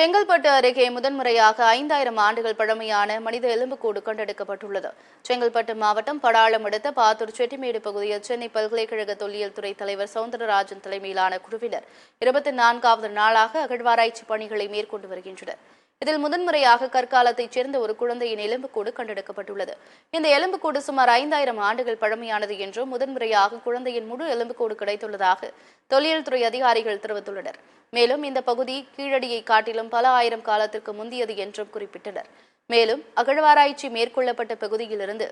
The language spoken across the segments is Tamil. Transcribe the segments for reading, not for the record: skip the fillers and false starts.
செங்கல்பட்டு அருகே முதன்முறையாக 5000 ஆண்டுகள் பழமையான மனித எலும்புக்கூடு கண்டெடுக்கப்பட்டுள்ளது. செங்கல்பட்டு மாவட்டம் படாளம் அடுத்த பாத்தூர் செட்டிமேடு பகுதியில் சென்னை பல்கலைக்கழக தொல்லியல் துறை தலைவர் சவுந்தரராஜன் தலைமையிலான குழுவினர் 24வது நாளாக அகழ்வாராய்ச்சி பணிகளை மேற்கொண்டு வருகின்றனர். இதில் முதன்முறையாக கற்காலத்தைச் சேர்ந்த ஒரு குழந்தையின் எலும்புக்கூடு கண்டெடுக்கப்பட்டுள்ளது. இந்த எலும்புக்கூடு சுமார் 5000 ஆண்டுகள் பழமையானது என்றும் முதன்முறையாக குழந்தையின் முழு எலும்புக்கூடு கிடைத்துள்ளதாக தொல்லியல் துறை அதிகாரிகள் தெரிவித்துள்ளனர். மேலும் இந்த பகுதி கீழடியை காட்டிலும் பல ஆயிரம் காலத்திற்கு முந்தியது என்றும் குறிப்பிட்டனர். மேலும் அகழ்வாராய்ச்சி மேற்கொள்ளப்பட்ட பகுதியிலிருந்து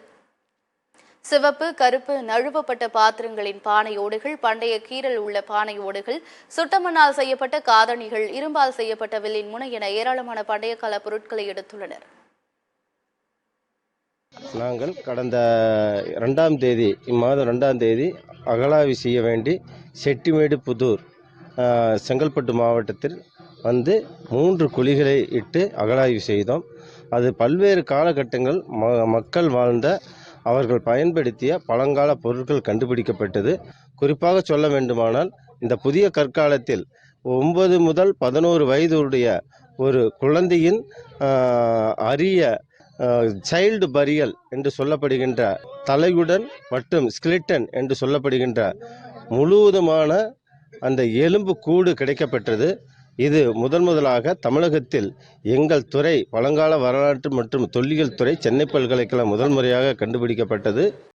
சிவப்பு, கருப்பு, நழுவப்பட்ட பாத்திரங்களின் பானை ஓடுகள், பண்டைய கீறல் உள்ள பானை ஓடுகள், சுட்டமண்ணால் செய்யப்பட்ட காதணிகள், இரும்பால் செய்யப்பட்ட வில்லின் முனை என ஏராளமான பண்டைய கால பொருட்களை எடுத்துள்ளனர். நாங்கள் கடந்த 2ஆம் தேதி இம்மாதம் 2ஆம் தேதி அகழாய்வு செய்ய வேண்டி செட்டிமேடு புதூர் செங்கல்பட்டு மாவட்டத்தில் வந்து 3 குழிகளை இட்டு அகழாய்வு செய்தோம். அது பல்வேறு காலகட்டங்கள் மக்கள் வாழ்ந்த அவர்கள் பயன்படுத்திய பழங்கால பொருட்கள் கண்டுபிடிக்கப்பட்டது. குறிப்பாக சொல்ல வேண்டுமானால் இந்த புதிய கற்காலத்தில் 9 முதல் 11 வயதுடைய ஒரு குழந்தையின் அரிய சைல்டு பரியல் என்று சொல்லப்படுகின்ற தலையுடன் மற்றும் ஸ்கெலிட்டன் என்று சொல்லப்படுகின்ற முழுவதுமான அந்த எலும்பு கூடு கிடைக்கப்பெற்றது. இது முதலாக தமிழகத்தில் எங்கள் துறை பழங்கால வரலாற்று மற்றும் தொல்லியல் துறை சென்னை பல்கலைக்கழகம் முதல் முறையாக கண்டுபிடிக்கப்பட்டது.